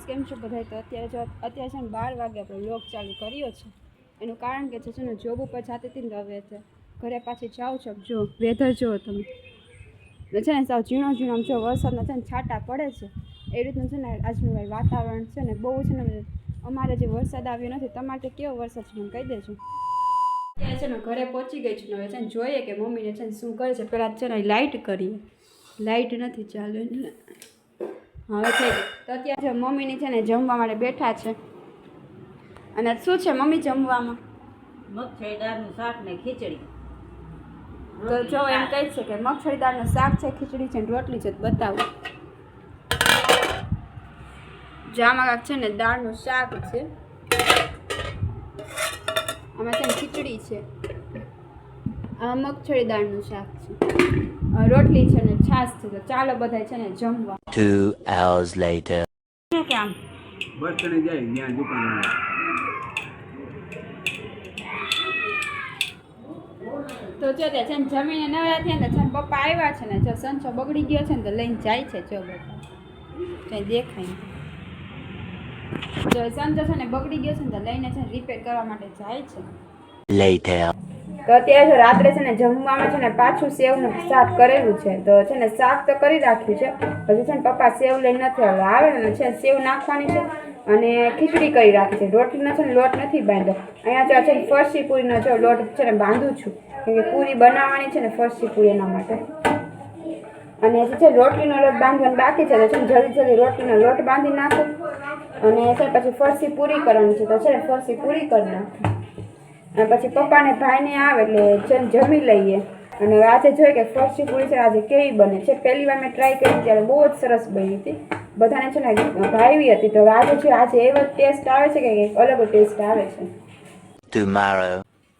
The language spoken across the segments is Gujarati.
કેમ છો બધા? તો અત્યારે છે ને 12 વાગે આપણે વ્લોગ ચાલુ કર્યો છે. એનું કારણ કે છે ને જોબ ઉપર જતી હતી ને હવે છે ઘરે પાછી જાઉં છો. જો વેધર જુઓ તમે છે ને સાવ ઝીણો ઝીણો જો વરસાદના છે ને છાંટા પડે છે એ રીતનું છે ને આજનું ભાઈ વાતાવરણ છે ને બહુ છે ને. અમારે જે વરસાદ આવ્યો નથી, તમારે તો કેવો વરસાદ છે મને કહી દેજો. અત્યારે છે ને ઘરે પહોંચી ગઈ છું ને હવે છે ને જોઈએ કે મમ્મીને છે ને શું કરે છે. પહેલાં છે ને લાઇટ કરીએ, લાઇટ નથી ચાલુ એટલે હવે થઈ ગઈ. તો અત્યારે મમ્મીની છે ને જમવા માટે બેઠા છે. અને શું છે મમ્મી જમવામાં? મગફળી દાળનું શાક ને ખીચડી. તો જો એમ કહે છે કે મગફળી દાળનું શાક છે, ખીચડી છે, રોટલી છે. બતાવો જો આમાં કાંક છે ને દાળનું શાક છે, આમાં છે ને ખીચડી છે, આ મગફળી દાળનું શાક છે, રોટલી છે ને છાશ છે. તો ચાલો બધા છે ને જમવા. 2 hours later. કે આમ બર્થડે જાય ત્યાં દુકાન. તો જો તે છે ને જમીને નવરા થયા ને છે ને પપ્પા આવ્યા છે ને જો સંચો બગડી ગયો છે ને તો લઈને જાય છે. જો બધા કંઈ દેખાય જો સંચો છે ને બગડી ગયો છે ને તો લઈને છે ને રિપેર કરવા માટે જાય છે. Later. તો અત્યારે જો રાત્રે છે ને જમવામાં છે ને પાછું સેવનું શાક કરેલું છે. તો છે ને શાક તો કરી રાખ્યું છે, પછી છે ને પપ્પા સેવ લઈને નથી આવ્યા. આવે ને છે સેવ નાખવાની છે અને ખીચડી કરી રાખી છે. રોટલીનો છે ને લોટ નથી બાંધ્યો. અહીંયા છે ને ફરસી પૂરીનો જો લોટ છે ને બાંધું છું, કેમ કે પૂરી બનાવવાની છે ને ફરસી પૂરી એના માટે. અને જે છે રોટલીનો લોટ બાંધવાનો બાકી છે તો છે ને જલ્દી જલ્દી રોટલીનો લોટ બાંધી નાખું અને છે પછી ફરસી પૂરી કરવાની છે. તો છે ને ફરસી પૂરી કરી નાખું અને પછી પપ્પાને ભાઈને આવે એટલે છે ને જમી લઈએ. અને આજે જોઈએ કે ફરસી પૂરી છે આજે કેવી બને છે. પહેલી વાર મેં ટ્રાય કરી ત્યારે બહુ જ સરસ બની હતી, બધાને છે ને ભાવી હતી. તો આજે એવો ટેસ્ટ આવે છે કે અલગ ટેસ્ટ આવે છે. Tomorrow.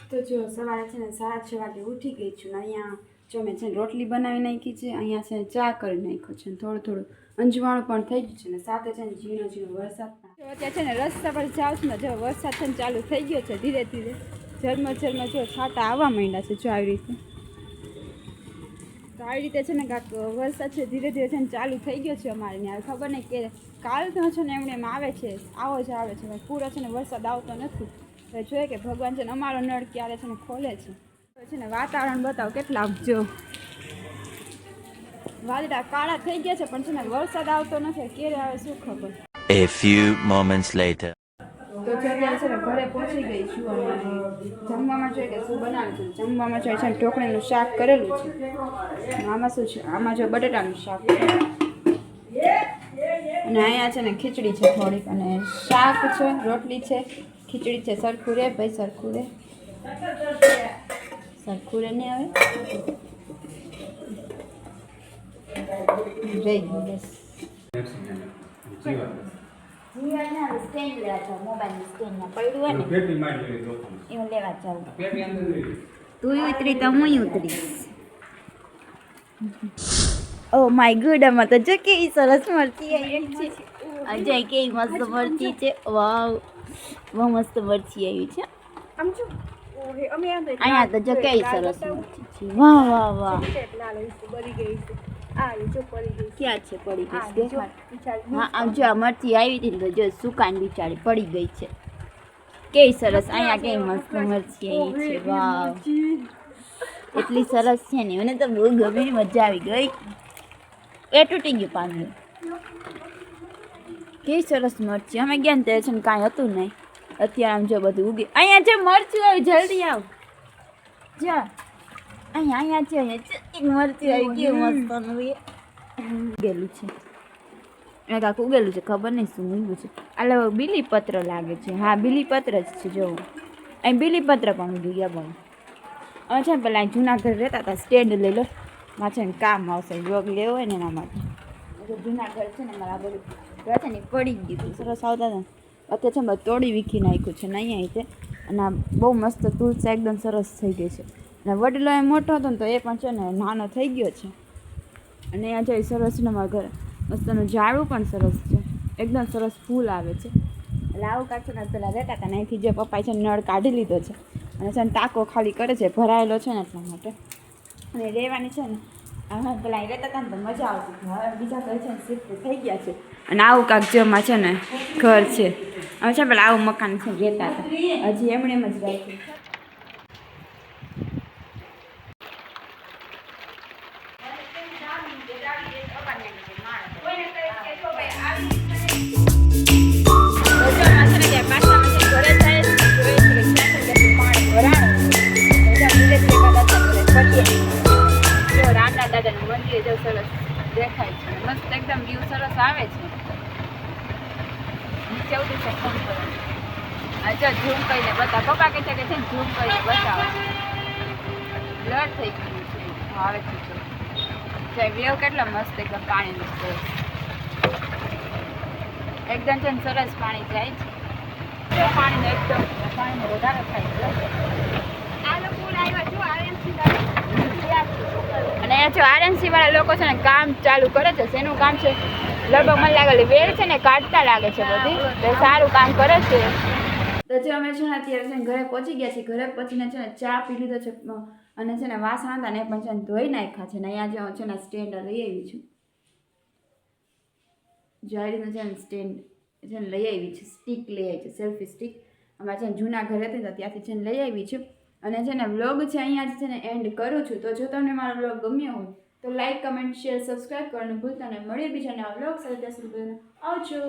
તો જો સવારે છે ને 6:30 વાગે ઉઠી ગઈ છું ને અહીંયા જો મેં છે ને રોટલી બનાવી નાખી છે, અહીંયા છે ને ચા કરી નાખ્યો છે, થોડું થોડું અંજવાણું પણ થઈ ગયું છે ને સાથે છે ને ઝીણો ઝીણો વરસાદ પણ. અત્યારે છે ને રસ્તા પર જાઉં છું ને જો વરસાદ છે ને ચાલુ થઈ ગયો છે ધીરે ધીરે. ઝરમર જો છાંટા આવવા માંડ્યા છે જો આવી રીતે. તો આવી રીતે છે ને કાંક વરસાદ છે ધીરે ધીરે છે ને ચાલુ થઈ ગયો છે અમારે ત્યાં. ખબર નહીં કે કાલ તો છે ને એમ આવે છે, આવો જ આવે છે, પૂરો છે ને વરસાદ આવતો નથી. તો જોઈએ કે ભગવાન છે ને અમારો નળ ક્યારે છે ને ખોલે છે. તો છે ને વાતાવરણ બતાવો કેટલા જો વાદળા કાળા થઈ ગયા છે પણ છે ને વરસાદ આવતો નથી. ક્યારે આવે શું ખબર. A few moments later. તો અત્યારે છે ને ઘરે પહોંચી ગઈ છું અને જમવામાં જોઈએ કે શું બનાવ્યું છે. જમવામાં છે ને ઢોકળીનું શાક કરેલું છે. આમાં શું છે? આમાં જો બટેટાનું શાક છે અને અહીંયા છે ને ખીચડી છે થોડીક અને શાક છે, રોટલી છે, ખીચડી છે. સરખું રે ભાઈ, સરખું રે, સરખું રે ને આવે રહી ગયું બસ. તું ઉતરી તો હું ઉતરીશ. ઓ માય ગોડ, આમાં તો જો કેવી સરસ મરચી આવી છે. અજય કેવી મસ્ત મરચી છે. વાવ, બહુ મસ્ત મરચી આવી છે. અહીંયા તો જો કેવી સરસ મરચી છે. વાહ વાહ વાહ. ક્યાં છે પડી ગઈ? હા આમ જો આ મરચી આવી હતી ને તો જો સુકાન બિચારી પડી ગઈ છે. કેવી સરસ, અહીંયા કેવી મસ્ત મરચી આવી છે. વાવ, એટલી સરસ છે ને, મને તો બહુ ગમી, મજા આવી ગઈ. એ તૂટી ગયું પાણી. કેવી સરસ મરચી. અમે ગયા ને ત્યારે છે ને કાંઈ હતું નહીં. અત્યારે આમ જો બધું ઉગી. અહીંયા જે મરચું આવી જલ્દી આવ. જા અહીંયા છે એક મરચી આવી. કેવું મસ્ત ઉગેલું છે. એ કાંક ઉગેલું છે, ખબર નહીં શું ઉગ્યું છે. આલે બીલીપત્ર લાગે છે. હા બીલીપત્ર જ છે. જો અહીં બીલીપત્ર પણ ઉગી ગયા બહુ. હવે છે ને પેલા જૂનાગઢ રહેતા હતા, સ્ટેન્ડ લઈ લો માં છે ને કામ આવશે, બ્લોગ લેવો હોય ને એના માટે. જૂનાગઢ છે ને મારા બધું છે ને પડી ગયું સરસ આવતા હતા. અત્યારે છે બધું તોડી વીખી નાખ્યું છે ને અહીંયા રીતે. અને આ બહુ મસ્ત તુલસા એકદમ સરસ થઈ ગઈ છે. અને વડલો એ મોટો હતો ને તો એ પણ છે ને નાનો થઈ ગયો છે. અને અહીંયા જો સરસ ને મારા ઘરે મસ્તનું ઝાડું પણ સરસ છે, એકદમ સરસ ફૂલ આવે છે. એટલે આવું કાંક ને પેલા રહેતા હતા ને અહીંથી જે પપ્પાએ છે નળ કાઢી લીધો છે અને છે ને ટાંકો ખાલી કરે છે, ભરાયેલો છે ને એટલા માટે. અને રહેવાની છે ને આમાં પેલા અહીં રહેતા હતા ને તો મજા આવતી હતી. હવે બીજા ઘર છે ને શિફ્ટ થઈ ગયા છે અને આવું કાંક જેમાં છે ને ઘર છે. હવે છે પેલા આવું મકાન છે રહેતા હતા, હજી એમણે એમ જ રાખ્યું. દાદાનું મંદિર જો સરસ દેખાય છે, મસ્ત એકદમ વ્યૂ સરસ આવે છે. નીચે ઉતરી છે ફોન કરો. આ જો ઝૂમ કરીને બતાવ. પપ્પા કહે છે કે છે ને ઝૂમ કરીને બતાવો. બ્લર થઈ ગયું છે. આવે છે જો વ્યૂ કેટલો મસ્ત એકદમ પાણીનું છે. એકદમ છે ને સરસ પાણી જાય છે. જો પાણીનો એકદમ પાણીનો વધારે થાય છે. આ લોકો આવ્યા જો આરએમસી અને અહીંયા જો આરએમસી વાળા લોકો છે ને કામ ચાલુ કરે છે. શેનું કામ છે? લગભગ મને લાગે વેર છે ને કાઢતા લાગે છે બધી, તો સારું કામ કરે છે. તો જે અમે છે ને અત્યારે છે ને ઘરે પહોંચી ગયા છીએ. ઘરે પહોંચીને છે ને ચા પી લીધો છે અને છે ને વાસણ હતા ને એ પણ છે ને ધોઈ નાખ્યા છે. ને અહીંયા જે છે ને સ્ટેન્ડ લઈ આવી છું. જાડીનું છે ને સ્ટેન્ડ છે ને લઈ આવી છે. સ્ટીક લઈ આવી છે, સેલ્ફી સ્ટીક. અમારે છે ને જૂના ઘરે હતી તો ત્યાંથી છે ને લઈ આવી છું. અને છે ને વ્લોગ છે અહીંયા છે ને એન્ડ કરું છું. તો જો તમને મારો વ્લોગ ગમ્યો હોય તો લાઈક, કમેન્ટ, શેર, સબસ્ક્રાઈબ કરવાનું ભૂલતા નહીં. મળીએ બીજા નવા વ્લોગ સાથે. ત્યાં સુધી આવજો.